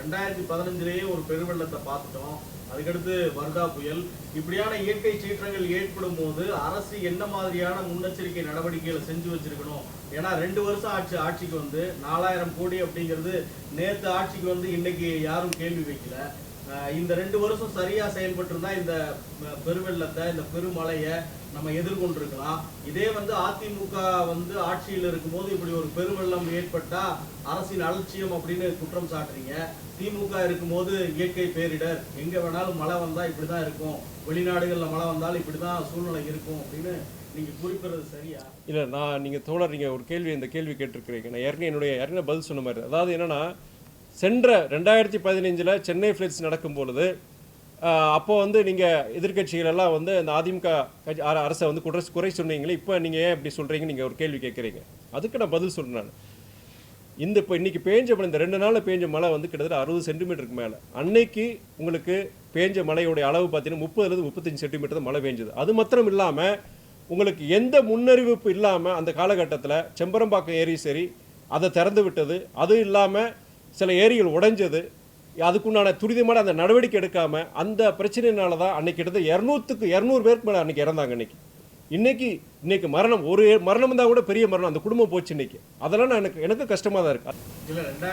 2015 ஒரு பெருவெள்ளத்தை பார்த்துட்டோம். அதுக்கடுத்து வர்தா புயல். இப்படியான இயற்கை சீற்றங்கள் ஏற்படும் போது அரசு என்ன மாதிரியான முன்னெச்சரிக்கை நடவடிக்கைகளை செஞ்சு வச்சிருக்கணும்? ஏன்னா 2 வருஷம் ஆட்சிக்கு வந்து 4000 கோடி அப்படிங்கிறது நேற்று ஆட்சிக்கு வந்து இன்னைக்கு யாரும் கேள்வி வைக்கல. இந்த 2 வருஷம் சரியா செயல்பட்டு இருந்தா இந்த பெருவெள்ளத்தை, இந்த பெருமழையை நம்ம எதிர்கொண்டிருக்கலாம். இதே வந்து அதிமுக வந்து ஆட்சியில் இருக்கும்போது இப்படி ஒரு பெருவெள்ளம் ஏற்பட்டா அரசின் அலட்சியம் அப்படின்னு குற்றம் சாட்டுறீங்க. திமுக இருக்கும்போது இயற்கை பேரிடர், எங்க வேணாலும் மழை வந்தா இப்படிதான் இருக்கும், வெளிநாடுகள்ல மழை வந்தாலும் இப்படிதான் சூழ்நிலை இருக்கும் அப்படின்னு நீங்க குறிப்பிடுறது சரியா? இல்ல, நீங்க தோழர் நீங்க ஒரு இந்த கேள்வி கேட்டிருக்கிறீங்க. நான் ஏற்கனவே பதில் சொன்ன மாதிரி, அதாவது என்னன்னா, சென்ற 2015 சென்னை ஃப்ளட்ஸ் நடக்கும் பொழுது அப்போ வந்து நீங்கள் எதிர்கட்சிகள் எல்லாம் வந்து இந்த அதிமுக அரசை வந்து குறை சொன்னீங்களே, இப்போ நீங்கள் ஏன் இப்படி சொல்கிறீங்க நீங்கள் ஒரு கேள்வி கேட்குறீங்க. அதுக்கு நான் பதில் சொல்கிறேன். இப்போ இன்றைக்கி பேஞ்ச மழை, இந்த 2 நாளில் பேஞ்ச மழை வந்து கிட்டத்தட்ட 60 சென்டிமீட்டருக்கு மேலே. அன்னைக்கு உங்களுக்கு பேஞ்ச மழையோடைய அளவு பார்த்தீங்கன்னா 30 to 35 சென்டிமீட்டர் தான் மழை பெஞ்சது. அது மாத்திரம் இல்லாமல் உங்களுக்கு எந்த முன்னறிவிப்பு இல்லாமல் அந்த காலகட்டத்தில் செம்பரம்பாக்கம் ஏரி சரி அதை திறந்து விட்டது. அதுவும் இல்லாமல் சில ஏரிகள் உடைஞ்சது. அதுக்குண்டான துரிதமான அந்த நடவடிக்கை எடுக்காமல் அந்த பிரச்சனையினால தான் அன்னைக்கு கிட்டத்தட்ட 200 பேருக்கு மேலே அன்றைக்கி இறந்தாங்க. இன்னைக்கு மரணம், ஒரு மரணம் தான் கூட பெரிய மரணம், அந்த குடும்பம் போச்சு இன்னைக்கு. அதெல்லாம் எனக்கு கஷ்டமாக தான் இருக்கு. இல்லை,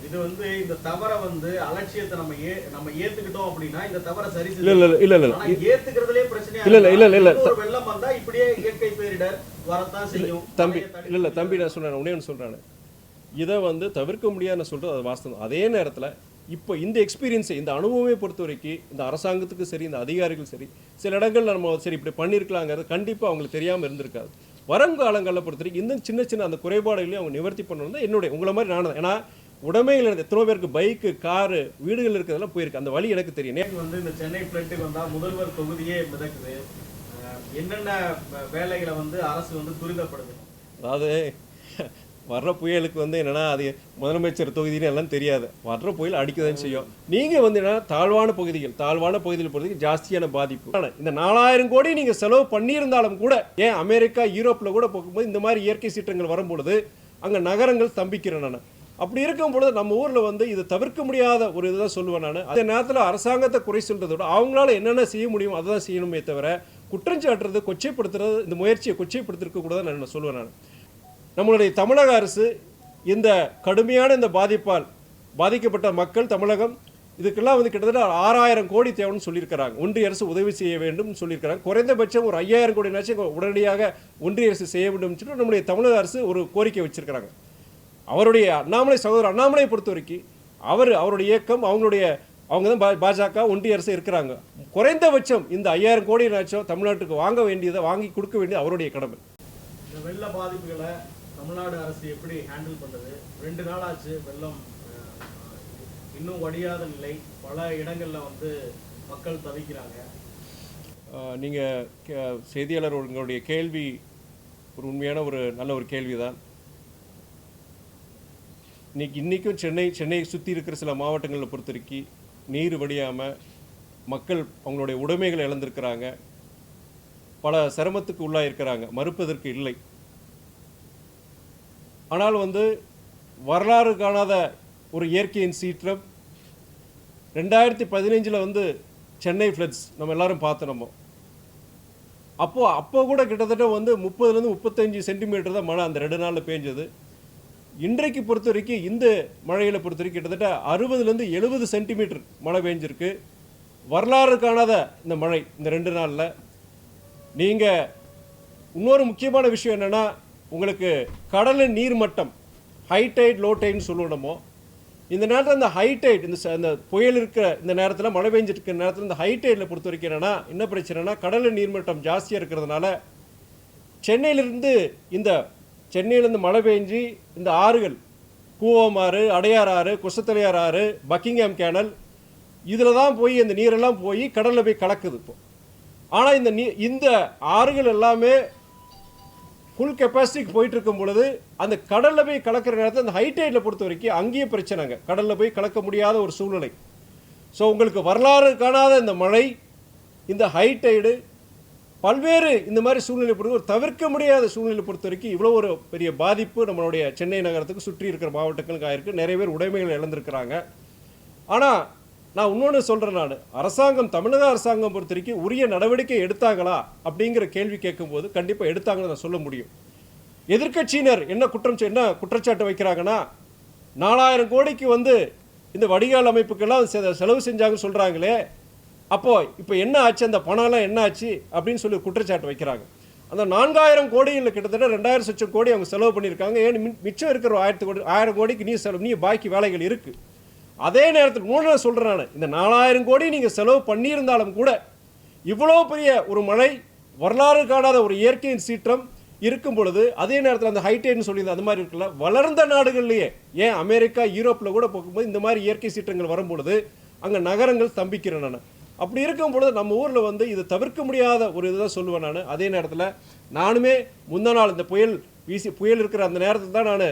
இது வந்து இந்த தவறை வந்து அலட்சியத்தை நம்ம ஏத்துக்கிட்டோம் அப்படின்னா இந்த தவறை சரி ஏத்துக்கிறதுலே பிரச்சனை இல்லை. வெள்ளம் வந்தா இப்படியே இயற்கை பேரிடர் வரத்தான் செய்யும் தம்பி. இல்லை தம்பி, நான் சொல்றேன், உடனே சொல்றேன், இதை வந்து தவிர்க்க முடியாதுன்னு சொல்றது அது வாஸ்தவம். அதே நேரத்தில் இப்போ இந்த எக்ஸ்பீரியன்ஸை, இந்த அனுபவமே பொறுத்த வரைக்கும் இந்த அரசாங்கத்துக்கு சரி, இந்த அதிகாரிகள் சரி, சில இடங்கள்ல நம்ம சரி இப்படி பண்ணியிருக்கலாங்கிறது கண்டிப்பாக அவங்களுக்கு தெரியாமல் இருந்திருக்காது. வருங்காலங்களில் பொறுத்த வரைக்கும் இன்னும் சின்ன அந்த குறைபாடுகளையும் அவங்க நிவர்த்தி பண்ணணும் தான் என்னுடைய, உங்களை மாதிரி நான். ஏன்னா உடைமைகள் எத்தனை பேருக்கு பைக்கு, காரு, வீடுகள் இருக்கிறதெல்லாம் போயிருக்கு. அந்த வழி எனக்கு தெரியும். வந்து இந்த சென்னை ஃப்ளட்டுக்கு வந்தால் முதல்வர் தொகுதியே மிதக்குது. என்னென்ன வேலைகளை வந்து அரசு வந்து துரிதப்படுது? அதாவது வர்ற புயலுக்கு வந்து என்னன்னா, அது முதலமைச்சர் தொகுதின்னு எல்லாம் தெரியாது. வர்ற புயல் அடிக்கதான் செய்யும். நீங்கள் வந்து என்னன்னா தாழ்வான பகுதிகள் பொறுத்தவரைக்கும் ஜாஸ்தியான பாதிப்பு. இந்த 4000 கோடி நீங்கள் செலவு பண்ணியிருந்தாலும் கூட, ஏன் அமெரிக்கா, யூரோப்பில் கூட போகும்போது இந்த மாதிரி இயற்கை சீற்றங்கள் வரும்பொழுது அங்கே நகரங்கள் ஸ்தம்பிக்கிறேன் நான். அப்படி இருக்கும் பொழுது நம்ம ஊரில் வந்து இது தவிர்க்க முடியாத ஒரு இதுதான் சொல்லுவேன் நான். அந்த நேரத்தில் அரசாங்கத்தை குறை சொல்றதை விட அவங்களால என்னென்ன செய்ய முடியும் அதை தான் செய்யணுமே தவிர குற்றஞ்சாட்டுறது, கொச்சைப்படுத்துறது, இந்த முயற்சியை கொச்சைப்படுத்திருக்க கூட நான் சொல்லுவேன் நான். நம்மளுடைய தமிழக அரசு இந்த கடுமையான இந்த பாதிப்பால் பாதிக்கப்பட்ட மக்கள், தமிழகம், இதுக்கெல்லாம் வந்து கிட்டத்தட்ட 6000 கோடி தேவைன்னு சொல்லியிருக்கிறாங்க. ஒன்றிய அரசு உதவி செய்ய வேண்டும் சொல்லியிருக்கிறாங்க. குறைந்தபட்சம் ஒரு 5000 கோடினாச்சும் உடனடியாக ஒன்றிய அரசு செய்ய வேண்டும் சொல்லிட்டு நம்முடைய தமிழக அரசு ஒரு கோரிக்கை வச்சிருக்கிறாங்க. அவருடைய சகோதரர் அண்ணாமலையை பொறுத்த வரைக்கும் அவருடைய இயக்கம், அவங்க தான் பாஜக, ஒன்றிய அரசு இருக்கிறாங்க. குறைந்தபட்சம் இந்த 5000 கோடினாச்சும் தமிழ்நாட்டுக்கு வாங்கி கொடுக்க வேண்டியது அவருடைய கடமை. இந்த வெள்ள பாதிப்புகளை தமிழ்நாடு அரசு எப்படி ஹேண்டில் பண்ணுறது? 2 நாள் ஆச்சு, வெள்ளம் இன்னும் வடியாத நிலை, பல இடங்களில் வந்து மக்கள் தவிக்கிறாங்க. நீங்கள் செய்தியாளர் உங்களுடைய கேள்வி ஒரு உண்மையான நல்ல ஒரு கேள்விதான். இன்றைக்கும் சென்னையை சுற்றி இருக்கிற சில மாவட்டங்களில் பொறுத்த வரைக்கும் நீர் வடியாமல் மக்கள் அவங்களுடைய உடைமைகளை இழந்திருக்கிறாங்க. பல சிரமத்துக்கு உள்ளாயிருக்கிறாங்க, மறுப்பதற்கு இல்லை. ஆனால் வந்து வரலாறு காணாத ஒரு இயற்கையின் சீற்றம் 2015 வந்து சென்னை ஃப்ளட்ஸ் நம்ம எல்லாரும் பார்த்தோம். அப்போ கூட கிட்டத்தட்ட வந்து 30 to 35 சென்டிமீட்டர் தான் மழை அந்த 2 நாளில் பேஞ்சது. இன்றைக்கு பொறுத்த வரைக்கும் இந்த மழையில் பொறுத்த வரைக்கும் கிட்டத்தட்ட 60 to 70 சென்டிமீட்டர் மழை பெஞ்சிருக்கு. வரலாறு காணாத இந்த மழை இந்த 2 நாளில். நீங்கள் இன்னொரு முக்கியமான விஷயம் என்னென்னா, உங்களுக்கு கடலின் நீர்மட்டம் ஹை டைட், லோ டைட்னு சொல்லணுமோ, இந்த நேரத்தில் இந்த ஹை டைட், இந்த புயல் இருக்கிற இந்த நேரத்தில், மழை பெஞ்சிருக்கிற நேரத்தில் இந்த ஹை டைட்டில் பொறுத்த வரைக்கும் என்னென்னா, என்ன பிரச்சனைனா, கடலின் நீர்மட்டம் ஜாஸ்தியாக இருக்கிறதுனால சென்னையிலேருந்து மழை பெஞ்சு இந்த ஆறுகள், கூவமாறு, அடையார் ஆறு, குசத்தலையார் ஆறு, பக்கிங்ஹாம் கேனல், இதில் தான் போய் இந்த நீரெல்லாம் போய் கடலில் போய் கலக்குது இப்போ. ஆனால் இந்த ஆறுகள் எல்லாமே ஃபுல் கெப்பாசிட்டிக்கு போயிட்டு இருக்கும் பொழுது அந்த கடலில் போய் கலக்கிற நேரத்தில் அந்த ஹைடைட்டில் பொறுத்த வரைக்கும் அங்கேயே பிரச்சனைங்க, கடலில் போய் கலக்க முடியாத ஒரு சூழ்நிலை. ஸோ உங்களுக்கு வரலாறு காணாத இந்த மழை, இந்த ஹைடைடு, பல்வேறு இந்த மாதிரி சூழ்நிலை பொறுத்த ஒரு தவிர்க்க முடியாத சூழ்நிலை பொறுத்த வரைக்கும் இவ்வளோ ஒரு பெரிய பாதிப்பு நம்மளுடைய சென்னை நகரத்துக்கு சுற்றி இருக்கிற மாவட்டங்களுக்கு ஆயிருக்கு. நிறைய பேர் உடைமைகள் இழந்திருக்கிறாங்க. ஆனால் நான் இன்னொன்று சொல்கிறேன், நான் அரசாங்கம், தமிழக அரசாங்கம் பொறுத்த வரைக்கும் உரிய நடவடிக்கை எடுத்தாங்களா அப்படிங்கிற கேள்வி கேட்கும்போது கண்டிப்பாக எடுத்தாங்கன்னு நான் சொல்ல முடியும். எதிர்க்கட்சியினர் என்ன குற்றச்சாட்டு வைக்கிறாங்கன்னா, 4000 கோடிக்கு வந்து இந்த வடிகால் அமைப்புக்கெல்லாம் செலவு செஞ்சாங்கன்னு சொல்கிறாங்களே, அப்போது இப்போ என்ன ஆச்சு, அந்த பணம்லாம் என்ன ஆச்சு அப்படின்னு சொல்லி குற்றச்சாட்டு வைக்கிறாங்க. அந்த 4000 கோடியில் கிட்டத்தட்ட 2000 லட்சம் கோடி அவங்க செலவு பண்ணியிருக்காங்க. ஏன் மிச்சம் இருக்கிற 1000 கோடிக்கு நீ பாக்கி வேலைகள் இருக்குது. அதே நேரத்தில் மூணு சொல்கிறேன் நான், இந்த 4000 கோடி நீங்கள் செலவு பண்ணியிருந்தாலும் கூட இவ்வளோ பெரிய ஒரு மழை, வரலாறு காணாத ஒரு இயற்கையின் சீற்றம் இருக்கும் பொழுது, அதே நேரத்தில் அந்த ஹைடைட்னு சொல்லியிருந்த அந்த மாதிரி இருக்குல்ல, வளர்ந்த நாடுகள்லேயே, ஏன் அமெரிக்கா யூரோப்பில் கூட போகும்போது இந்த மாதிரி இயற்கை சீற்றங்கள் வரும்பொழுது அங்கே நகரங்கள் ஸ்தம்பிக்கிறேன் நான். அப்படி இருக்கும் பொழுது நம்ம ஊரில் வந்து இது தவிர்க்க முடியாத ஒரு இதுதான் சொல்லுவேன் நான். அதே நேரத்தில் நானுமே முந்த நாள் இந்த புயல் இருக்கிற அந்த நேரத்தில் தான் நான்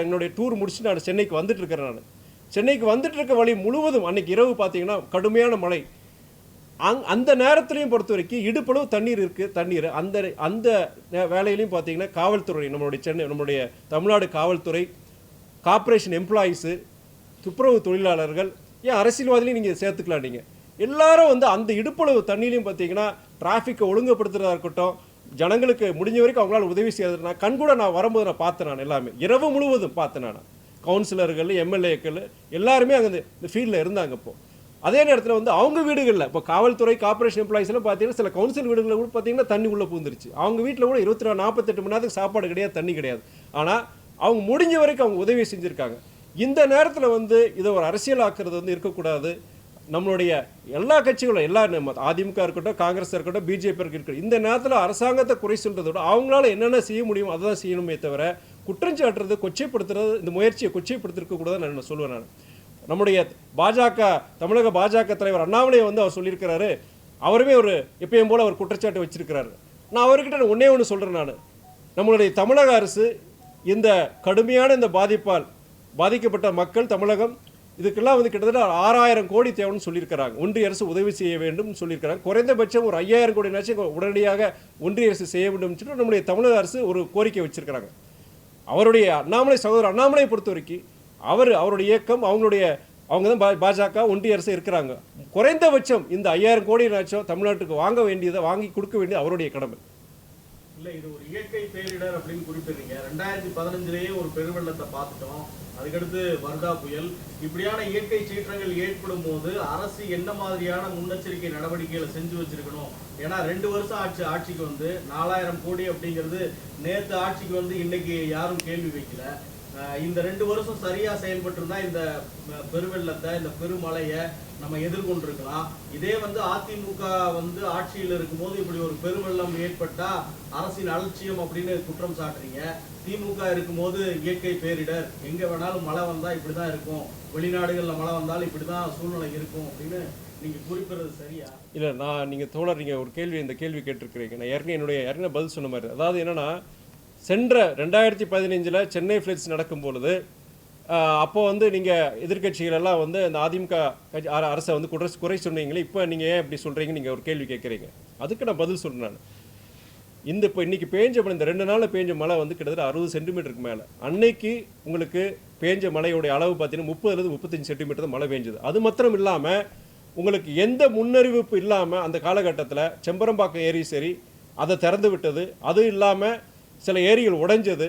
என்னுடைய டூர் முடிச்சு நான் சென்னைக்கு வந்துட்டு இருக்கிறேன். நான் சென்னைக்கு வந்துட்டு இருக்க வழி முழுவதும் அன்னைக்கு இரவு பார்த்தீங்கன்னா கடுமையான மழை. அந்த நேரத்திலையும் பொறுத்த வரைக்கும் இடுப்பளவு தண்ணீர் இருக்குது. தண்ணீர் அந்த வேலையிலையும் பார்த்தீங்கன்னா காவல்துறை, நம்மளுடைய தமிழ்நாடு காவல்துறை, கார்ப்பரேஷன் எம்ப்ளாயீஸு, துப்புரவு தொழிலாளர்கள், ஏன் அரசியல்வாதிலையும் நீங்கள் சேர்த்துக்கலாம். நீங்கள் எல்லாரும் வந்து அந்த இடுப்பளவு தண்ணியிலையும் பார்த்தீங்கன்னா டிராஃபிக்கை ஒழுங்குபடுத்துறதா இருக்கட்டும், ஜனங்களுக்கு முடிஞ்ச வரைக்கும் அவங்களால உதவி செய்யறது. நான் கண்கூட நான் வரும்போது நான் பார்த்தேன். நான் எல்லாமே இரவு முழுவதும் பார்த்தேன். நான் கவுன்சிலர்கள், எம்எல்ஏக்கள் எல்லாருமே அங்கே இந்த ஃபீல்டில் இருந்தாங்க. இப்போ அதே நேரத்தில் வந்து அவங்க வீடுகளில், இப்போ காவல்துறை, கார்ப்பரேஷன் எம்ப்ளாயிஸ்லாம் பார்த்தீங்கன்னா சில கவுன்சில் வீடுகளில் கூட பார்த்தீங்கன்னா தண்ணி உள்ளே பூந்துருச்சு. அவங்க வீட்டில் கூட 48 மணி நேரத்துக்கு சாப்பாடு கிடையாது, தண்ணி கிடையாது. ஆனால் அவங்க முடிஞ்ச வரைக்கும் அவங்க உதவி செஞ்சுருக்காங்க. இந்த நேரத்தில் வந்து இதை ஒரு அரசியல் ஆக்குறது வந்து இருக்கக்கூடாது. நம்மளுடைய எல்லா கட்சிகளும், எல்லா அதிமுக இருக்கட்டும், காங்கிரஸ் இருக்கட்டும், பிஜேபி இருக்கட்டும், இந்த நேரத்தில் அரசாங்கத்தை குறை சொல்றதை விட அவங்களால என்னென்ன செய்ய முடியும் அதை தான் செய்யணுமே தவிர குற்றஞ்சாட்டுறது, கொச்சைப்படுத்துறது, இந்த முயற்சியை கொச்சைப்படுத்திருக்க கூடாதுன்னு நான் சொல்லுவேன். நான் நம்முடைய தமிழக பாஜக தலைவர் அண்ணாமலையை வந்து அவர் சொல்லியிருக்கிறாரு. அவருமே ஒரு எப்பயும் போல அவர் குற்றச்சாட்டு வச்சிருக்கிறாரு. நான் அவர்கிட்ட ஒன்னே ஒன்று சொல்கிறேன். நான் நம்மளுடைய தமிழக அரசு இந்த கடுமையான இந்த பாதிப்பால் பாதிக்கப்பட்ட மக்கள், தமிழகம், இதுக்கெல்லாம் வந்து கிட்டத்தட்ட 6000 கோடி தேவைன்னு சொல்லியிருக்கிறாங்க. ஒன்றிய அரசு உதவி செய்ய வேண்டும் சொல்லியிருக்கிறாங்க. குறைந்தபட்சம் ஒரு 5000 கோடினாச்சும் உடனடியாக ஒன்றிய அரசு செய்ய வேண்டும் சொல்லிட்டு நம்முடைய தமிழக அரசு ஒரு கோரிக்கை வச்சிருக்கிறாங்க. அவருடைய சகோதரர் அண்ணாமலையை பொறுத்த வரைக்கும் அவருடைய இயக்கம், அவங்க தான் பாஜக, ஒன்றிய அரசு இருக்கிறாங்க. குறைந்தபட்சம் இந்த 5000 கோடினாச்சும் தமிழ்நாட்டுக்கு வாங்கி கொடுக்க வேண்டியது அவருடைய கடமை. இல்லை, இது ஒரு இயற்கை பேரிடர் அப்படின்னு குறிப்பிடுறீங்க. 2015 ஒரு பெருவெள்ளத்தை பார்த்துட்டோம். அதுக்கடுத்து வர்தா புயல். இப்படியான இயற்கை சீற்றங்கள் ஏற்படும் போது அரசு என்ன மாதிரியான முன்னெச்சரிக்கை நடவடிக்கைகளை செஞ்சு வச்சிருக்கணும்? ஏன்னா 2 வருஷம் ஆட்சிக்கு வந்து 4000 கோடி அப்படிங்கிறது நேற்று ஆட்சிக்கு வந்து இன்னைக்கு யாரும் கேள்வி வைக்கல. இந்த 2 வருஷம் சரியா செயல்பட்டு இந்த பெருவெள்ளத்தை, இந்த பெருமழையை நம்ம எதிர்கொண்டிருக்கலாம். இதே வந்து அதிமுக வந்து ஆட்சியில் இருக்கும்போது இப்படி ஒரு பெருவெள்ளம் ஏற்பட்டா அரசின் அலட்சியம் அப்படின்னு குற்றம் சாட்டுறீங்க. திமுக இருக்கும்போது இயற்கை பேரிடர், எங்க வேணாலும் மழை வந்தா இப்படிதான் இருக்கும், வெளிநாடுகள்ல மழை வந்தாலும் இப்படிதான் சூழ்நிலை இருக்கும் அப்படின்னு நீங்க குறிப்பிடுறது சரியா? இல்ல, நீங்க இந்த கேள்வி கேட்டிருக்கிறீங்க. நான் ஏற்கனவே பதில் சொன்ன மாதிரி, அதாவது என்னன்னா, சென்ற 2015 சென்னை ஃப்ளட்ஸ் நடக்கும் பொழுது அப்போ வந்து நீங்கள் எதிர்கட்சிகள் எல்லாம் வந்து அந்த அதிமுக அரசை வந்து குறை சொன்னீங்களே, இப்போ நீங்கள் ஏன் இப்படி சொல்கிறீங்க நீங்கள் ஒரு கேள்வி கேட்குறீங்க. அதுக்கு நான் பதில் சொல்கிறேன். நான் இப்போ இன்றைக்கி இந்த 2 நாளில் பேஞ்ச மழை வந்து கிட்டத்தட்ட 60 சென்டிமீட்டருக்கு மேலே. அன்னைக்கு உங்களுக்கு பேஞ்ச மழையோடைய அளவு பார்த்தீங்கன்னா 30 35 சென்டிமீட்டர் தான் மழை பெஞ்சது. அது மாத்திரம் இல்லாமல் உங்களுக்கு எந்த முன்னறிவிப்பு இல்லாமல் அந்த காலகட்டத்தில் செம்பரம்பாக்கம் ஏரி சரி அதை திறந்து விட்டது. அது இல்லாமல் சில ஏரிகள் உடைஞ்சது.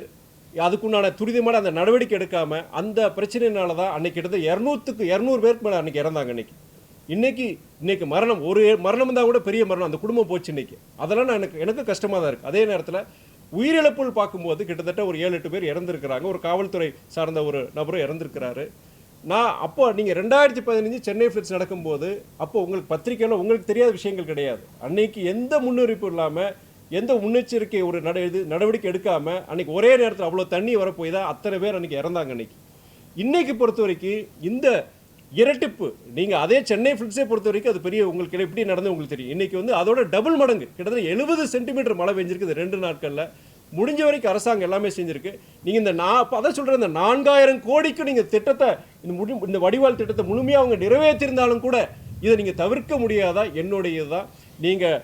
அதுக்குண்டான துரிதமான அந்த நடவடிக்கை எடுக்காமல் அந்த பிரச்சனையினால தான் அன்னைக்கு கிட்டத்தட்ட 200 பேருக்கு மேலே அன்றைக்கி இறந்தாங்க. இன்னைக்கு மரணம், ஒரு மரணம் தான் கூட பெரிய மரணம், அந்த குடும்பம் போச்சு இன்னைக்கு. அதெல்லாம் எனக்கு கஷ்டமாக தான் இருக்குது. அதே நேரத்தில் உயிரிழப்புகள் பார்க்கும்போது கிட்டத்தட்ட ஒரு 7-8 பேர் இறந்துருக்கிறாங்க. ஒரு காவல்துறை சார்ந்த ஒரு நபரும் இறந்துருக்கிறாரு. அப்போ நீங்கள் 2015 சென்னை ஃப்ளட்ஸ் நடக்கும்போது அப்போ உங்களுக்கு பத்திரிக்கையில் உங்களுக்கு தெரியாத விஷயங்கள் கிடையாது. அன்னைக்கு எந்த முன்னறிவிப்பு இல்லாமல், எந்த முன்னெச்சரிக்கை ஒரு நடவடிக்கை எடுக்காமல் அன்றைக்கி ஒரே நேரத்தில் அவ்வளோ தண்ணி வரப்போய் தான் அத்தனை பேர் அன்றைக்கி இறந்தாங்க. இன்னைக்கு பொறுத்த வரைக்கும் இந்த இரட்டிப்பு, நீங்கள் அதே சென்னை ஃப்ளட்ஸை பொறுத்த வரைக்கும் அது பெரிய உங்களுக்கு எப்படி நடந்து உங்களுக்கு தெரியும். இன்றைக்கி வந்து அதோட டபுள் மடங்கு கிட்டத்தட்ட 70 சென்டிமீட்டர் மழை பெஞ்சிருக்கு 2 நாட்களில். முடிஞ்ச வரைக்கும் அரசாங்கம் எல்லாமே செஞ்சுருக்கு. நீங்கள் அதான் சொல்கிற இந்த 4000 கோடிக்கு நீங்கள் திட்டத்தை, இந்த வடிவால் திட்டத்தை முழுமையாக அவங்க நிறைவேற்றிருந்தாலும் கூட இதை நீங்கள் தவிர்க்க முடியாதா? என்னுடைய இதுதான். நீங்கள்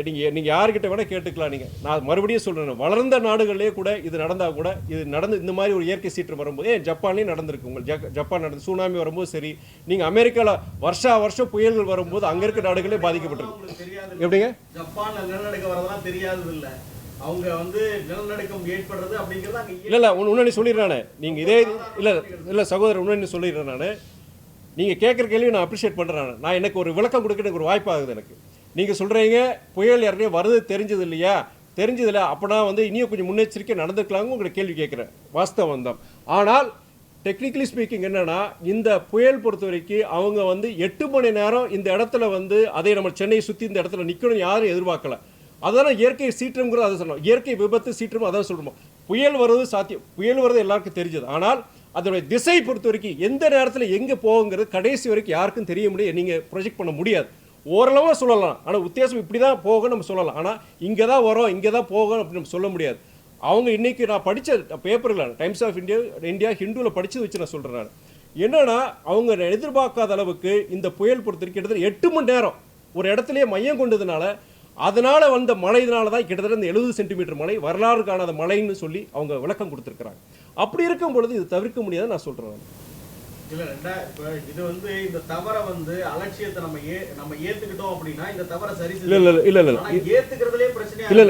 நீங்கள் யார்கிட்ட வேணால் கேட்டுக்கலாம். நீங்கள் நான் மறுபடியும் சொல்கிறேன், வளர்ந்த நாடுகளிலே கூட இது நடந்தால் கூட இது நடந்து இந்த மாதிரி ஒரு இயற்கை சீற்றம் வரும்போது ஜப்பான்லேயும் நடந்திருக்கு. உங்களுக்கு ஜப்பான் நடந்து சுனாமி வரும்போது சரி, நீங்கள் அமெரிக்காவில் வருஷம் புயல்கள் வரும்போது அங்கே இருக்க நாடுகளே பாதிக்கப்பட்டிருக்கு. எப்படிங்க ஜப்பான்ல நிலநடுக்கம் வரதெல்லாம் தெரியாது இல்லை, அவங்க வந்து நிலநடுக்கம் ஏற்படுறது அப்படிங்கிறது இல்லை உன்ன சொல்லிடுறானே நீங்கள் இதே இல்லை சகோதரர் உன்ன சொல்லிடுறேன். நான் நீங்கள் கேட்குற கேள்வி நான் அப்ரிஷியேட் பண்ணுறேன். நான் எனக்கு ஒரு விளக்கம் கொடுக்க எனக்கு ஒரு வாய்ப்பாகுது. எனக்கு நீங்கள் சொல்கிறீங்க புயல் யாருனே வருது தெரிஞ்சது இல்லையா, தெரிஞ்சதில்லை, அப்போனா வந்து இனியும் கொஞ்சம் முன்னெச்சரிக்கை நடந்துக்கலாங்க உங்களை கேள்வி கேட்குறேன். வாஸ்தவம் தான். ஆனால் டெக்னிக்கலி ஸ்பீக்கிங் என்னென்னா, இந்த புயல் பொறுத்த வரைக்கும் அவங்க வந்து 8 மணி நேரம் இந்த இடத்துல வந்து அதே நம்ம சென்னையை சுற்றி இந்த இடத்துல நிற்கணும் யாரும் எதிர்பார்க்கல. அதனால் இயற்கை சீற்றம்ங்கிறது அதை சொல்லணும், இயற்கை விபத்து சீற்றம் அதான் சொல்லணும். புயல் வருவது சாத்தியம், புயல் வருவது எல்லாருக்கும் தெரிஞ்சது. ஆனால் அதோடைய திசை பொறுத்த வரைக்கும் எந்த நேரத்தில் எங்கே போகுங்கிறது கடைசி வரைக்கும் யாருக்கும் தெரிய முடியாது, நீங்கள் ப்ரொஜெக்ட் பண்ண முடியாது. ஓரளவாக சொல்லலாம், ஆனால் உத்தியாசம் இப்படி தான் போகும் நம்ம சொல்லலாம். ஆனால் இங்கே தான் வரும் இங்கே தான் போகும் அப்படின்னு நம்ம சொல்ல முடியாது. அவங்க இன்றைக்கி நான் படித்த பேப்பரில் டைம்ஸ் ஆஃப் இந்தியா ஹிந்துவில் படித்தது வச்சு நான் சொல்கிறேன். நான் என்னென்னா, அவங்க எதிர்பார்க்காத அளவுக்கு இந்த புயல் பொறுத்த வரைக்கும் கிட்டத்தட்ட 8 மணி நேரம் ஒரு இடத்துலையே மையம் கொண்டதுனால அதனால் வந்த மழையினால தான் கிட்டத்தட்ட இந்த 70 சென்டிமீட்டர் மழை வரலாறு காணாத மழைன்னு சொல்லி அவங்க விளக்கம் கொடுத்துருக்குறாங்க. அப்படி இருக்கும் பொழுது இது தவிர்க்க முடியாது நான் சொல்கிறேன். இல்லை இப்போ இது வந்து இந்த தவறை வந்து அலட்சியத்தை நம்ம ஏற்றுக்கிட்டோம் அப்படின்னா இந்த தவறை சரி ஏற்றுக்கிறதுலே பிரச்சனை இல்லை.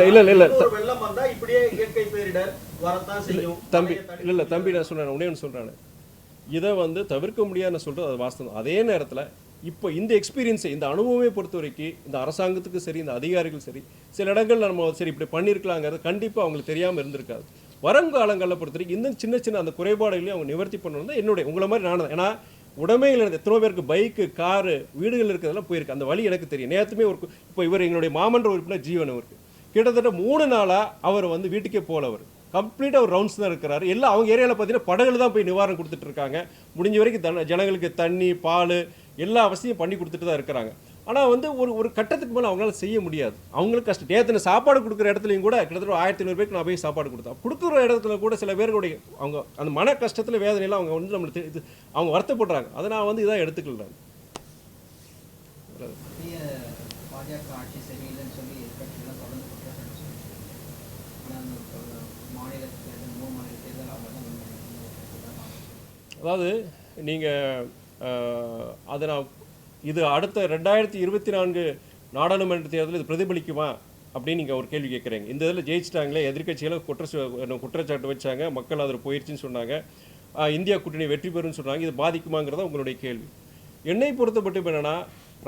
வெள்ளம் வந்தால் இப்படியே இயற்கை பேரிடர் வரத்தான் செய்யும் தம்பி. இல்லை தம்பி, நான் சொல்கிறேன் உடனே ஒன்று சொல்கிறேன், இதை வந்து தவிர்க்க முடியாதுன்னு சொல்கிறது அது வாஸ்தவம். அதே நேரத்தில் இப்போ இந்த எக்ஸ்பீரியன்ஸை இந்த அனுபவமே பொறுத்த வரைக்கும் இந்த அரசாங்கத்துக்கு சரி இந்த அதிகாரிகள் சரி சில இடங்கள் நம்ம சரி இப்படி பண்ணியிருக்கலாங்கிறது கண்டிப்பாக அவங்களுக்கு தெரியாமல் இருந்திருக்காது. வருங்காலங்களில் பொறுத்த வரைக்கும் இந்த சின்ன அந்த குறைபாடுகளையும் அவங்க நிவர்த்தி பண்ணணும் தான் என்னுடைய உங்களை மாதிரி நான். ஏன்னா உடமையில் எனக்கு எத்தனை பேருக்கு பைக்கு காரு வீடுகள் இருக்கிறதெல்லாம் போயிருக்கு, அந்த வழி எனக்கு தெரியும். நேற்றுமே ஒரு இப்போ இவர் எங்களுடைய மாமன்ற உறுப்பினர் ஜீவன் அவருக்கு கிட்டத்தட்ட 3 நாளாக அவர் வந்து வீட்டுக்கே போகல. அவர் கம்ப்ளீட்டாக ஒரு ரவுண்ட்ஸ் தான் இருக்கிறாரு. எல்லாம் அவங்க ஏரியாவில் பார்த்தீங்கன்னா படகுல தான் போய் நிவாரணம் கொடுத்துட்டு இருக்காங்க. முடிஞ்ச வரைக்கும் ஜனங்களுக்கு தண்ணி பால் எல்லா அவசியம் பண்ணி கொடுத்துட்டு தான் இருக்கிறாங்க. ஆனால் வந்து ஒரு கட்டத்துக்கு மேலே அவங்களால செய்ய முடியாது, அவங்களுக்கு கஷ்டம். நேற்று சாப்பாடு கொடுக்குற இடத்துலையும் கூட கிட்டத்தட்ட 1500 பேருக்கு நான் போய் சாப்பாடு கொடுத்தேன். கொடுக்குற இடத்துல கூட சில பேருடைய அவங்க அந்த மன கஷ்டத்தில் வேதனையெல்லாம் அவங்க வந்து நம்மளுக்கு இது அவங்க வருத்தப்படுறாங்க. அதை நான் வந்து இதாக எடுத்துக்கல. அதாவது நீங்கள் அதை நான் இது அடுத்த 2024 நாடாளுமன்ற தேர்தலில் இது பிரதிபலிக்குமா அப்படின்னு நீங்கள் ஒரு கேள்வி கேட்குறீங்க. இந்த இதில் ஜெயிச்சிட்டாங்களே, எதிர்கட்சிகளை குற்றச்சாட்டு வச்சாங்க, மக்கள் அதில் போயிடுச்சுன்னு சொன்னாங்க, இந்தியா கூட்டணி வெற்றி பெறும்னு சொன்னாங்க. இது பாதிக்குமாங்கிறத உங்களுடைய கேள்வி. என்னை பொறுத்தப்பட்டு என்னென்னா,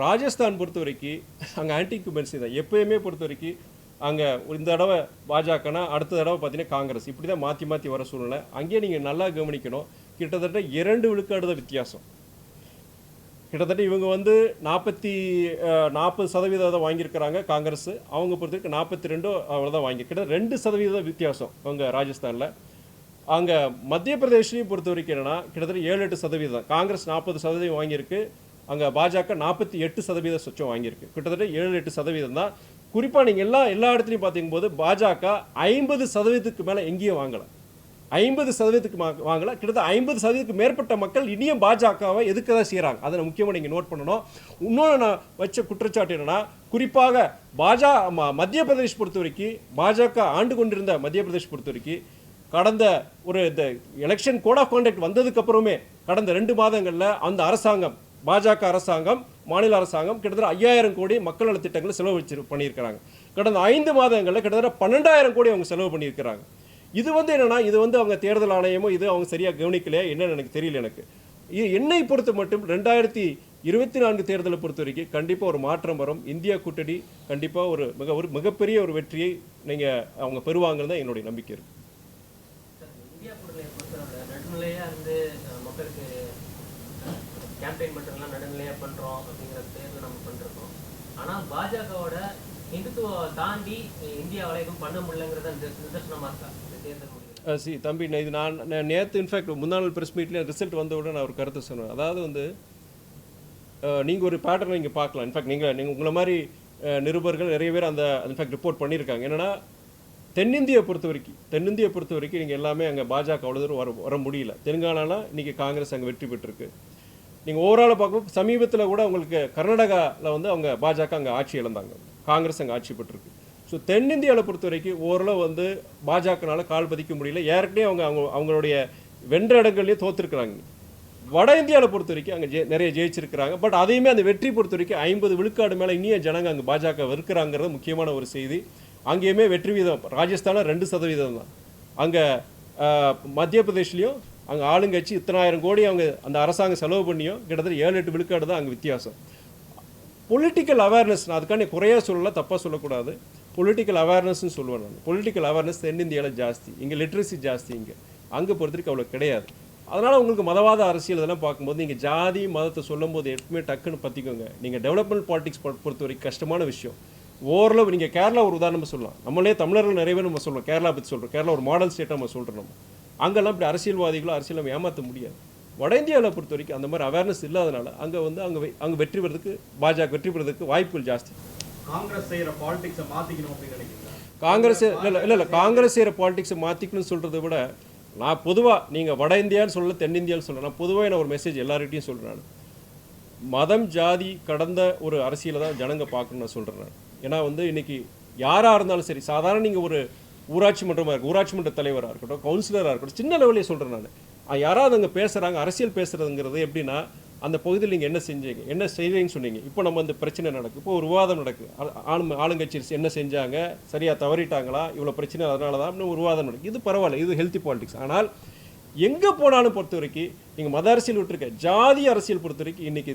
ராஜஸ்தான் பொறுத்த வரைக்கும் அங்கே ஆன்டி இன்கும்பன்சி தான் எப்போயுமே பொறுத்த வரைக்கும். அங்கே இந்த தடவை பாஜகனா அடுத்த தடவை பார்த்தீங்கன்னா காங்கிரஸ், இப்படி தான் மாற்றி வர சூழ்நிலை. அங்கேயே நீங்கள் நல்லா கவனிக்கணும், கிட்டத்தட்ட 2 விழுக்காடு தான் வித்தியாசம். கிட்டத்தட்ட இவங்க வந்து 40% வாங்கியிருக்கிறாங்க காங்கிரஸ், அவங்க பொறுத்தவரைக்கும் 42 அவ்வளோதான் வாங்கியிருக்கிட்ட 2% வித்தியாசம் அவங்க ராஜஸ்தானில். அங்கே மத்திய பிரதேஷ்லையும் பொறுத்த வரைக்கும் என்னென்னா கிட்டத்தட்ட 7-8% தான். காங்கிரஸ் 40% வாங்கியிருக்கு, அங்கே பாஜக 48% சொச்சம் வாங்கியிருக்கு. கிட்டத்தட்ட 7-8% தான். குறிப்பாக நீங்கள் எல்லா இடத்துலையும் பார்த்திங்கும்போது பாஜக 50%க்கு மேலே எங்கேயும் வாங்கலை, 50%க்கு வாங்கல. கிட்டத்தட்ட 50%க்கு மேற்பட்ட மக்கள் இனியும் பாஜகவை எதுக்க தான் செய்கிறாங்க. அதை முக்கியமாக நீங்கள் நோட் பண்ணணும். இன்னொன்று நான் வச்ச குற்றச்சாட்டு என்னென்னா, குறிப்பாக மத்திய பிரதேஷ் பொறுத்த வரைக்கும் பாஜக ஆண்டு கொண்டிருந்த மத்திய பிரதேஷ் பொறுத்த வரைக்கும் கடந்த இந்த எலெக்ஷன் கோட் ஆஃப் கான்டக்ட் வந்ததுக்கப்புறமே கடந்த 2 மாதங்களில் அந்த அரசாங்கம் பாஜக அரசாங்கம் மாநில அரசாங்கம் கிட்டத்தட்ட 5000 கோடி மக்கள் நல திட்டங்களை செலவு பண்ணியிருக்கிறாங்க. கடந்த 5 மாதங்களில் கிட்டத்தட்ட 12000 கோடி அவங்க செலவு பண்ணியிருக்கிறாங்க. இது வந்து என்னென்னா, இது வந்து அவங்க தேர்தல் ஆணையமோ இது அவங்க சரியாக கவனிக்கலையா என்னன்னு எனக்கு தெரியல. எனக்கு என்னை பொறுத்த மட்டும் 2024 தேர்தலை பொறுத்த வரைக்கும் கண்டிப்பாக ஒரு மாற்றம் வரும். இந்தியா கூட்டணி கண்டிப்பாக ஒரு மிகப்பெரிய ஒரு வெற்றியை நீங்கள் அவங்க பெறுவாங்கன்னு தான் என்னுடைய நம்பிக்கை இருக்குது. இந்தியா கூட்டணியை பொறுத்தவரை நடுநிலையாக இருந்து மக்களுக்கு கேம்பெயின் பண்ணுறதுலாம் நடுநிலையாக பண்ணுறோம் அப்படிங்கிற பேரில் நம்ம பண்ணிருக்கோம். ஆனால் பாஜகவோட இந்துத்துவ தாண்டி இந்தியா வளையம் பண்ண முடியலங்கிறத நிதர்சனமாக இருக்கா தேர்தல் முடியல? தம்பி, இது நான் நேற்று இன்ஃபேக்ட் முன்னாள் ப்ரெஸ் மீட்டில் ரிசல்ட் வந்தவுடனே நான் ஒரு கருத்தை சொன்னேன். அதாவது வந்து நீங்கள் ஒரு பேட்டர்னை நீங்கள் பார்க்கலாம். இன்ஃபேக்ட் நீங்கள் உங்களை மாதிரி நிருபர்கள் நிறைய பேர் அந்த இன்ஃபேக்ட் ரிப்போர்ட் பண்ணியிருக்காங்க. என்னென்னா, தென்னிந்தியை பொறுத்த வரைக்கும் நீங்கள் எல்லாமே அங்கே பாஜக அவ்வளோ தூரம் வர முடியல. தெலுங்கானாவில் இன்றைக்கி காங்கிரஸ் அங்கே வெற்றி பெற்றிருக்கு. நீங்கள் ஓவராலாக பார்க்கும்போது சமீபத்தில் கூட உங்களுக்கு கர்நாடகாவில் வந்து அவங்க பாஜக அங்கே ஆட்சி இழந்தாங்க. காங்கிரஸ் அங்கே ஆட்சி பெற்றிருக்கு. ஸோ தென்னிந்தியாவில் பொறுத்த வரைக்கும் ஓரளவு வந்து பாஜகனால கால் பதிக்க முடியல. ஏற்கனவே அவங்களுடைய வென்ற இடங்கள்லேயே தோற்றுருக்குறாங்க. வட இந்தியாவில் பொறுத்த வரைக்கும் அங்கே நிறைய ஜெயிச்சிருக்கிறாங்க. பட் அதையுமே அந்த வெற்றி பொறுத்த வரைக்கும் 50 விழுக்காடு மேலே இனிய ஜனங்க அங்கே பாஜக இருக்கிறாங்கிறது முக்கியமான ஒரு செய்தி. அங்கேயுமே வெற்றி வீதம் ராஜஸ்தானில் 2% தான். அங்கே மத்திய பிரதேஷ்லேயும் அங்கே ஆளுங்கட்சி இத்தனை ஆயிரம் கோடி அவங்க அந்த அரசாங்கம் செலவு பண்ணியும் கிட்டத்தட்ட 7-8 விழுக்காடு தான் அங்கே வித்தியாசம். பொலிட்டிக்கல் அவேர்னஸ், நான் அதுக்காண்டி குறையாக சொல்லலை, தப்பாக சொல்லக்கூடாது. பொலிட்டிக்கல் அவேர்னஸ்ன்னு சொல்லுவேன் நான். பொலிட்டிக்கல் அவேர்னஸ் தென்னிந்தியாவில் ஜாஸ்தி, இங்கே லிட்ரஸி ஜாஸ்தி, அங்கே பொறுத்தவரைக்கும் அவ்வளோ கிடையாது. அதனால் உங்களுக்கு மதவாத அரசியல் இதெல்லாம் பார்க்கும்போது நீங்கள் ஜாதி மதத்தை சொல்லும் போது எப்பவுமே டக்குன்னு பற்றிக்கோங்க. நீங்கள் டெவலப்மெண்ட் பாலிடிக்ஸ் பொறுத்த வரைக்கும் கஷ்டமான விஷயம். ஓரளவு நீங்கள் கேரளா ஒரு உதாரணமாக சொல்லலாம். நம்மளே தமிழர்கள் நிறைய பேர் நம்ம சொல்கிறோம், கேரளா பற்றி சொல்கிறோம். கேரளா ஒரு மாடல் ஸ்டேட்டாக நம்ம சொல்கிறோம். நம்ம அங்கெல்லாம் இப்படி அரசியல்வாதிகளும் அரசியல் நம்ம ஏமாற்ற முடியாது. வட இந்தியாவில் பொறுத்த வரைக்கும் அந்த மாதிரி அவேர்னஸ் இல்லாதனால அங்கே வந்து அங்கே வெற்றி பெறதுக்கு பாஜக வெற்றி பெறதுக்கு வாய்ப்புகள் ஜாஸ்தி. காங்கிரஸ் செய்கிற பாலிடிக்ஸை மாற்றிக்கணும் அப்படின்னு நினைக்கிறீங்களா? காங்கிரஸ் இல்லை காங்கிரஸ் செய்கிற பாலிடிக்ஸை மாற்றிக்கணும்னு சொல்கிறத விட நான் பொதுவாக நீங்கள் வட இந்தியான்னு சொல்லல தென்னிந்தியான்னு சொல்கிறேன். நான் பொதுவாக நான் ஒரு மெசேஜ் எல்லார்கிட்டையும் சொல்கிறேன். மதம் ஜாதி கடந்த ஒரு அரசியலை தான் ஜனங்க பார்க்கணும்னு நான் சொல்கிறேன். ஏன்னா வந்து இன்றைக்கி யாராக இருந்தாலும் சரி, சாதாரண நீங்கள் ஒரு ஊராட்சி மன்றமாக இருக்கும், ஊராட்சி மன்ற தலைவராக இருக்கட்டும், கவுன்சிலராக இருக்கட்டும், சின்ன லெவலே சொல்கிறேன் நான். யாராவது அங்கே பேசுகிறாங்க, அரசியல் பேசுகிறதுங்கிறது எப்படின்னா அந்த பகுதியில் நீங்கள் என்ன செஞ்சீங்க, என்ன செய்கிறீங்கன்னு சொன்னீங்க. இப்போ நம்ம இந்த பிரச்சனை நடக்குது, இப்போ ஒரு விவாதம் நடக்குது, ஆளுங்கட்சி என்ன செஞ்சாங்க, சரியாக தவறிட்டாங்களா, இவ்வளோ பிரச்சனை அதனால தான் ஒரு விவாதம் நடக்குது. இது பரவாயில்ல, இது ஹெல்த்தி பாலிடிக்ஸ். ஆனால் எங்கே போனாலும் பொறுத்த வரைக்கும் நீங்கள் மத அரசியல் விட்டுருக்க, ஜாதி அரசியல் பொறுத்த வரைக்கும் இன்றைக்கி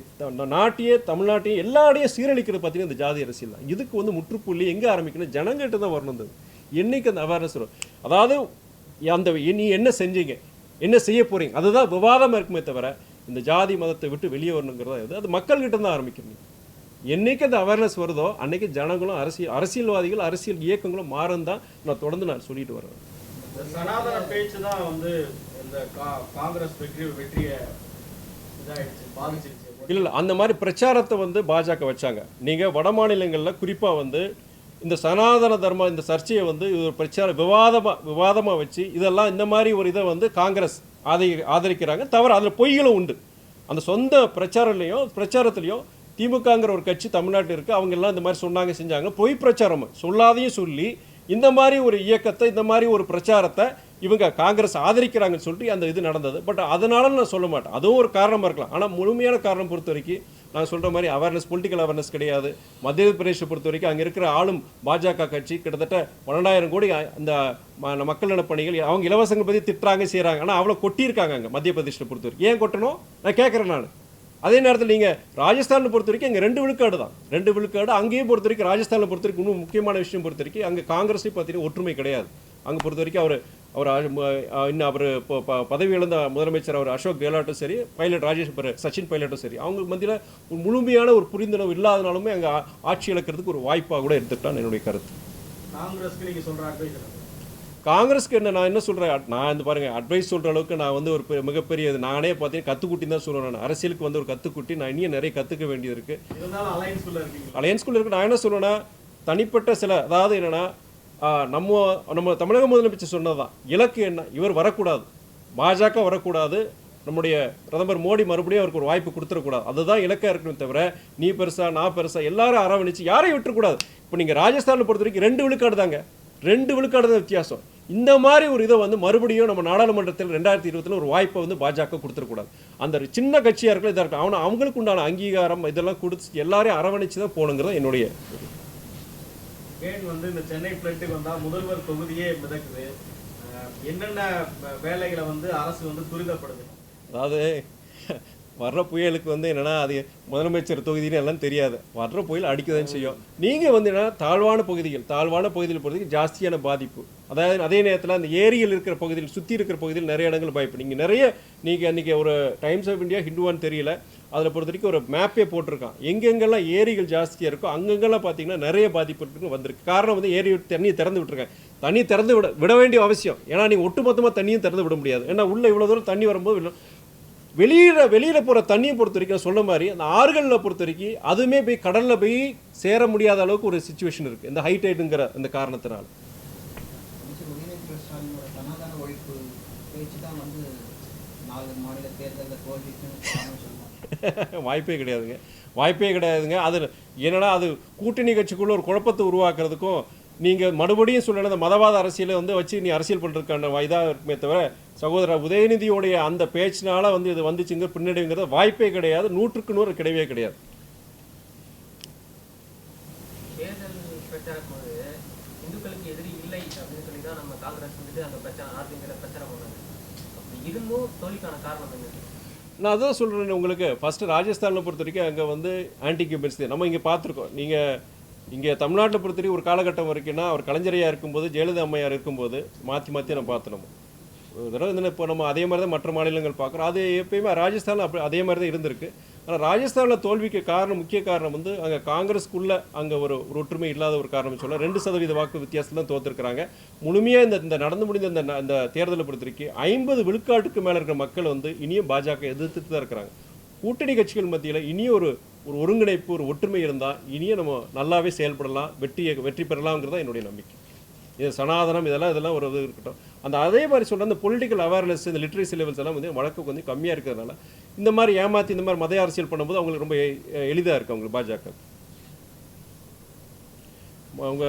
நாட்டையே தமிழ்நாட்டையும் எல்லா இடையும் சீரழிக்கிறது பார்த்தீங்கன்னா இந்த ஜாதி அரசியல் தான். இதுக்கு வந்து முற்றுப்புள்ளி எங்கே ஆரம்பிக்கணும், ஜனங்கிட்ட தான் வரணும். என்னைக்கு அந்த அவேர்னஸ் வரும், அதாவது அந்த நீ என்ன செஞ்சீங்க, என்ன செய்ய போகிறீங்க, அதுதான் விவாதமாக இருக்குமே தவிர இந்த ஜாதி மதத்தை விட்டு வெளியே வரணுங்கிறதா இது. அது மக்கள்கிட்ட தான் ஆரம்பிக்கணும். என்னைக்கு அந்த அவேர்னஸ் வருதோ அன்னைக்கு ஜனங்களும் அரசியல்வாதிகள் அரசியல் இயக்கங்களும் மாறும் தான் நான் தொடர்ந்து சொல்லிட்டு வரேன். சனாதன பேச்சு தான் வந்து இந்த காங்கிரஸ் வெற்றியை பாதிச்சிருச்சு. இல்லை அந்த மாதிரி பிரச்சாரத்தை வந்து பாஜக வச்சாங்க. நீங்கள் வட மாநிலங்களில் குறிப்பாக வந்து இந்த சனாதன தர்ம இந்த சர்ச்சையை வந்து ஒரு பிரச்சார விவாதமாக வச்சு இதெல்லாம் இந்த மாதிரி ஒரு இதை வந்து காங்கிரஸ் ஆதரிக்கிறாங்க. தவிர அதில் பொய்களும் உண்டு. அந்த சொந்த பிரச்சாரத்துலேயும் திமுகங்கிற ஒரு கட்சி தமிழ்நாட்டில் இருக்குது, அவங்க எல்லாம் இந்த மாதிரி சொன்னாங்க செஞ்சாங்க, பொய் பிரச்சாரம் சொல்லாதையும் சொல்லி இந்த மாதிரி ஒரு இயக்கத்தை இந்த மாதிரி ஒரு பிரச்சாரத்தை இவங்க காங்கிரஸ் ஆதரிக்கிறாங்கன்னு சொல்லிட்டு அந்த இது நடந்தது. பட் அதனால நான் சொல்ல மாட்டேன், அதுவும் ஒரு காரணமாக இருக்கலாம். ஆனால் முழுமையான காரணம் பொறுத்த வரைக்கும் நான் சொல்கிற மாதிரி அவேர்னஸ், பொலிட்டிக்கல் அவேர்னஸ் கிடையாது. மத்திய பிரதேசத்தை பொறுத்த வரைக்கும் அங்கே இருக்கிற ஆளும் பாஜக கட்சி கிட்டத்தட்ட 12,000 கோடி அந்த மக்கள் நல பணிகள் அவங்க இலவசங்கள் பற்றி திட்டுறாங்க செய்கிறாங்க. ஆனால் அவ்வளோ கொட்டியிருக்காங்க அங்கே மத்திய பிரதேசத்தை பொறுத்த வரைக்கும். ஏன் கொட்டணும் நான் கேட்குறேன் நான். அதே நேரத்தில் நீங்கள் ராஜஸ்தானில் பொறுத்த வரைக்கும் இங்கே 2 விழுக்காடு தான், 2 விழுக்காடு. அங்கேயும் பொறுத்த வரைக்கும் ராஜஸ்தானில் பொறுத்த வரைக்கும் இன்னும் முக்கியமான விஷயம் பொறுத்த வரைக்கும் அங்கே காங்கிரஸையும் பார்த்தீங்கன்னா ஒற்றுமை கிடையாது. அங்கே பொறுத்த வரைக்கும் அவர் இன்னும் அவர் இப்போ பதவி இழந்த முதலமைச்சர் அவர் அசோக் கெலாட்டும் சரி, பைலட் சச்சின் பைலட்டும் சரி, அவங்க மத்தியில் ஒரு முழுமையான ஒரு புரிந்துணர்வு இல்லாதனாலுமே அங்கே ஆட்சி இழக்கிறதுக்கு ஒரு வாய்ப்பாக கூட எடுத்துக்கிட்டான் என்னுடைய கருத்து. காங்கிரஸ்க்கு நான் என்ன சொல்கிறேன், நான் இந்த பாருங்கள் அட்வைஸ் சொல்கிற அளவுக்கு நான் வந்து ஒரு மிகப்பெரிய நானே பார்த்தீங்கன்னா கற்றுக்குட்டின்னு தான் சொல்லுவேன். நான் அரசியலுக்கு வந்து ஒரு கற்றுக்குட்டி, நான் இன்னும் நிறைய கற்றுக்க வேண்டியது இருக்குது. அலையன்ஸ்குள்ளே இருக்குது. நான் என்ன சொல்லுவேன்னா தனிப்பட்ட சில, அதாவது என்னென்னா நம்ம தமிழக முதலமைச்சர் சொன்னதான் இலக்கு என்ன, இவர் வரக்கூடாது, பாஜக வரக்கூடாது, நம்முடைய பிரதமர் மோடி மறுபடியும் அவருக்கு ஒரு வாய்ப்பு கொடுத்துடக்கூடாது, அதுதான் இலக்காக இருக்கணும். தவிர நீ பெருசா நான் பெருசா எல்லாரும் அரவணைச்சு யாரையும் விட்டுறக்கூடாது. இப்போ நீங்கள் ராஜஸ்தானில் பொறுத்த வரைக்கும் 2 விழுக்காடு தாங்க, 2 விழுக்காடு தான் வித்தியாசம். இந்த மாதிரி ஒரு இதை வந்து மறுபடியும் நம்ம நாடாளுமன்றத்தில் 2020 ஒரு வாய்ப்பை வந்து பாஜக கொடுத்துடக்கூடாது. அந்த சின்ன கட்சியாக இருக்கலாம் இதாக இருக்கும், அவங்களுக்கு உண்டான அங்கீகாரம் இதெல்லாம் கொடுத்து எல்லாரையும் அரவணைச்சு தான் போகணுங்கிறது என்னுடைய. ஏன் வந்து இந்த சென்னை பிளட்டுக்கு வந்தால் முதல்வர் தொகுதியே மிதக்குது, என்னென்ன வேலைகளை வந்து அரசு வந்து துரிதப்படுது? அதாவது வர்ற புயலுக்கு வந்து என்னென்னா அது முதலமைச்சர் தொகுதின்னு எல்லாம் தெரியாது, வர்ற புயல் அடிக்கதான் செய்யும். நீங்கள் வந்து என்னென்னா தாழ்வான பகுதியில் பொறுத்தவரைக்கும் ஜாஸ்தியான பாதிப்பு. அதாவது அதே நேரத்தில் அந்த ஏரியில் இருக்கிற பகுதியில் சுற்றி இருக்கிற பகுதியில் நிறைய இடங்கள் பாதிப்பு. நீங்கள் அன்றைக்கி ஒரு டைம்ஸ் ஆஃப் இந்தியா ஹிந்துவான்னு தெரியல, அதில் பொறுத்த வரைக்கும் ஒரு மேப்பே போட்டிருக்கான். எங்கெங்கெல்லாம் ஏரிகள் ஜாஸ்தியாக இருக்கோ அங்கெங்கெல்லாம் பார்த்தீங்கன்னா நிறைய பாதிப்பு வந்திருக்கு. காரணம் வந்து ஏரி தண்ணியை திறந்து விட்டுருக்காங்க. தண்ணி திறந்து விட வேண்டிய அவசியம், ஏன்னா நீங்கள் ஒட்டுமொத்தமாக தண்ணியும் திறந்து விட முடியாது. ஏன்னா உள்ளே இவ்வளோ தூரம் தண்ணி வரும்போது வெளியில் போகிற தண்ணியை பொறுத்த வரைக்கும் சொன்ன மாதிரி அந்த ஆறுகளில் பொறுத்த வரைக்கும் அதுவுமே போய் கடலில் போய் சேர முடியாத அளவுக்கு ஒரு சிச்சுவேஷன் இருக்குது இந்த ஹைடைட்டுங்கிற அந்த காரணத்தினால. வாய்ப்பே கிடையாதுங்க. வாய்ப்பே கிடையாதுங்க. அது என்னன்னா அது கூட்டணி கட்சிக்குள்ள ஒரு குழப்பத்தை உருவாக்குறதுக்கும் நீங்கள் மறுபடியும் சொல்லணும் அந்த மதவாத அரசியலை வந்து வச்சு நீ அரசியல் பண்ணுறதுக்கான இதாக இருக்குமே தவிர சகோதரர் உதயநிதியோடைய அந்த பேச்சினால வந்து இது வந்துச்சுங்க பின்னடைவுங்கிறத வாய்ப்பே கிடையாது. 100க்கு 100 கிடையவே கிடையாது. தேர்தல் பிரச்சாரம் போது இந்துக்களுக்கு எதிரி இல்லை அப்படின்னு சொல்லி தான் நம்ம காங்கிரஸ் வந்துட்டு அந்த பிரச்சாரம் பண்ணாங்க. அப்படி இருந்தும் தோல்விக்கான காரணம் என்ன? நான் அதான் சொல்கிறேன் உங்களுக்கு. ஃபஸ்ட்டு ராஜஸ்தானில் பொறுத்த வரைக்கும் அங்கே வந்து ஆன்டி கியூபன்ஸ் நம்ம இங்கே பார்த்துருக்கோம். நீங்கள் இங்கே தமிழ்நாட்டில் பொறுத்த வரைக்கும் ஒரு காலகட்டம் வரைக்கும்னா அவர் கலைஞரையாக இருக்கும்போது ஜெயலலிதா அம்மையார் இருக்கும்போது மாற்றி நம்ம பார்த்துனோம். ஒரு தடவை வந்து இப்போ நம்ம அதே மாதிரி தான் மற்ற மாநிலங்கள் பார்க்குறோம். அது எப்பயுமே ராஜஸ்தானில் அப்படி அதே மாதிரி தான் இருந்திருக்கு. ஆனால் ராஜஸ்தானில் தோல்விக்கு முக்கிய காரணம் வந்து அங்கே காங்கிரஸ்க்குள்ளே அங்கே ஒரு ஒற்றுமை இல்லாத ஒரு காரணம் சொல்ல 2% வாக்கு வித்தியாசத்தில் தான் தோற்றுருக்குறாங்க. முழுமையாக இந்த நடந்து முடிந்த இந்த தேர்தலை பொறுத்த வரைக்கும் 50 விழுக்காட்டுக்கு மேலே இருக்கிற மக்கள் வந்து இனியும் பாஜக எதிர்த்துட்டு தான் இருக்கிறாங்க. கூட்டணி கட்சிகள் மத்தியில் இனியும் ஒரு ஒருங்கிணைப்பு ஒரு ஒற்றுமை இருந்தால் இனியும் நம்ம நல்லாவே செயல்படலாம், வெற்றி பெறலாம்ங்கிறது தான் என்னுடைய நம்பிக்கை. இது சனாதனம் இதெல்லாம் ஒரு இது இருக்கட்டும். அதே மாதிரி சொல்கிற அந்த பொலிட்டிக்கல் அவேர்னஸ் இந்த லிட்ரேசி லெவல்ஸ் எல்லாம் வந்து வழக்கு வந்து கம்மியாக இருக்கிறதுனால இந்த மாதிரி ஏமாற்றி இந்த மாதிரி மத அரசியல் பண்ணும்போது அவங்களுக்கு ரொம்ப எளிதாக இருக்குது அவங்களுக்கு பாஜக. அவங்க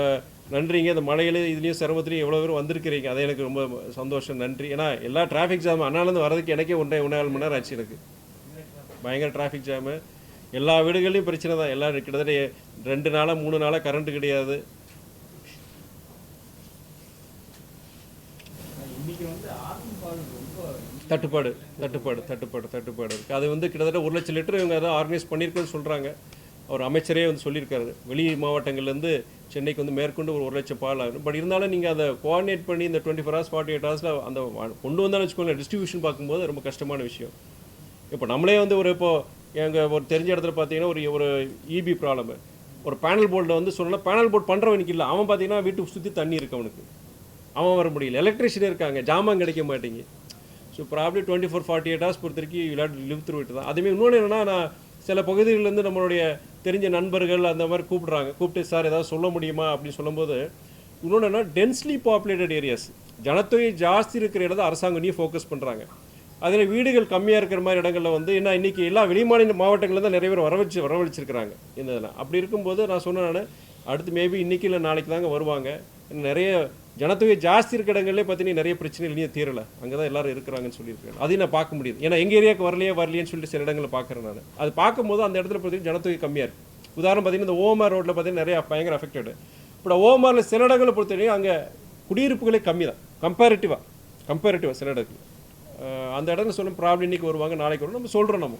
நன்றிங்க. இந்த மழையில் இதுலேயும் சிரமத்துலையும் எவ்வளோ பேரும் வந்திருக்கிறீங்க, அதை எனக்கு ரொம்ப சந்தோஷம், நன்றி. ஏன்னா எல்லா டிராஃபிக் ஜாம் அண்ணாலேருந்து வரதுக்கு எனக்கே 1.5 மணி நேரம் ஆச்சு. எனக்கு பயங்கர டிராஃபிக் ஜாமு, எல்லா வீடுகள்லையும் பிரச்சனை தான். எல்லாம் கிட்டத்தட்ட 2 நாளாக 3 நாளாக கரண்ட்டு கிடையாது. தட்டுப்பாடு இருக்குது. அது வந்து கிட்டத்தட்ட 1 லட்சம் லிட்டர் இவங்க அதை ஆர்கனைஸ் பண்ணியிருக்கேன்னு சொல்கிறாங்க. அவர் அமைச்சரே வந்து சொல்லியிருக்காரு. வெளி மாவட்டங்கள்லேருந்து சென்னைக்கு வந்து மேற்கொண்டு ஒரு 1 லட்சம் பால் ஆகும். பட் இருந்தாலும் நீங்கள் அதை கோஆர்டினேட் பண்ணி இந்த 24 hours 48 ஹவர்ஸில் அந்த கொண்டு வந்தாலும் வச்சுக்கோங்க, டிஸ்ட்ரிபியூஷன் பார்க்கும்போது ரொம்ப கஷ்டமான விஷயம். இப்போ நம்மளே வந்து எங்கள் ஒரு தெரிஞ்ச இடத்துல பார்த்தீங்கன்னா ஒரு இபி ப்ராப்ளம், ஒரு பேனல் போர்டில் வந்து சொல்லலாம், பேனல் போர்டு பண்ணுறவனுக்கு இல்லை, அவன் பார்த்தீங்கன்னா வீட்டுக்கு சுற்றி தண்ணி இருக்கு, அவன் வர முடியல, எலக்ட்ரிஷியன் இருக்காங்க, ஜாமான் கிடைக்க மாட்டேங்கி. ஸோ ப்ராப்ளி 24-48 ஹவர்ஸ் பொறுத்த வரைக்கும் விளையாட்டு லிவ் த்ரூ இட்டு தான். அதுமாதிரி இன்னொன்று என்னென்னா, நான் சில பகுதிகளிலேருந்து நம்மளுடைய தெரிஞ்ச நண்பர்கள் அந்த மாதிரி கூப்பிட்டு சார் ஏதாவது சொல்ல முடியுமா அப்படின்னு சொல்லும்போது, இன்னொன்று என்ன, டென்ஸ்லி பாப்புலேட்டட் ஏரியாஸ், ஜனத்தொகை ஜாஸ்தி இருக்கிற இடத்துல அரசாங்கம் நீ ஃபோக்கஸ் பண்ணுறாங்க. அதில் வீடுகள் கம்மியாக இருக்கிற மாதிரி இடங்களில் வந்து என்ன இன்றைக்கி எல்லா வெளிமாநில மாவட்டங்களில் தான் நிறைய பேர் வரவழைச்சிருக்கிறாங்க இந்த இதில். அப்படி இருக்கும்போது நான் சொன்னேன், அடுத்து மேபி இன்றைக்கி இல்லை நாளைக்கு தாங்க வருவாங்க. நிறைய ஜனத்தொகை ஜாஸ்தி இருக்கிற இடங்கள்லேயே பார்த்தீங்கன்னா நிறைய பிரச்சனைகள் இனியும் தீரலை, அங்கே தான் எல்லோரும் இருக்கிறாங்கன்னு சொல்லியிருக்காங்க. அதையும் நான் பார்க்க முடியுது. ஏன்னா எங்கள் ஏரியாவுக்கு வரலையேன்னு சொல்லிட்டு சில இடங்களில் பார்க்குறேன் நான். அது பார்க்கும்போது அந்த இடத்துல பார்த்தீங்கன்னா ஜனத்தொகை கம்மியாக இருக்குது. உதாரணம் பார்த்தீங்கன்னா இந்த ஓமார் ரோட்டில் பார்த்தீங்கன்னா நிறைய பயங்கர அஃபெக்டடு. இப்போ ஓமாரில் சில இடங்களை பொறுத்தவரைக்கும் அங்கே குடியிருப்புகளே கம்மி தான் கம்பேரிட்டிவாக சில இடத்துல. அந்த இடத்துல சொன்ன ப்ராப்ளம் இன்றைக்கி வருவாங்க நாளைக்கு வரும் நம்ம சொல்கிறோம். நம்ம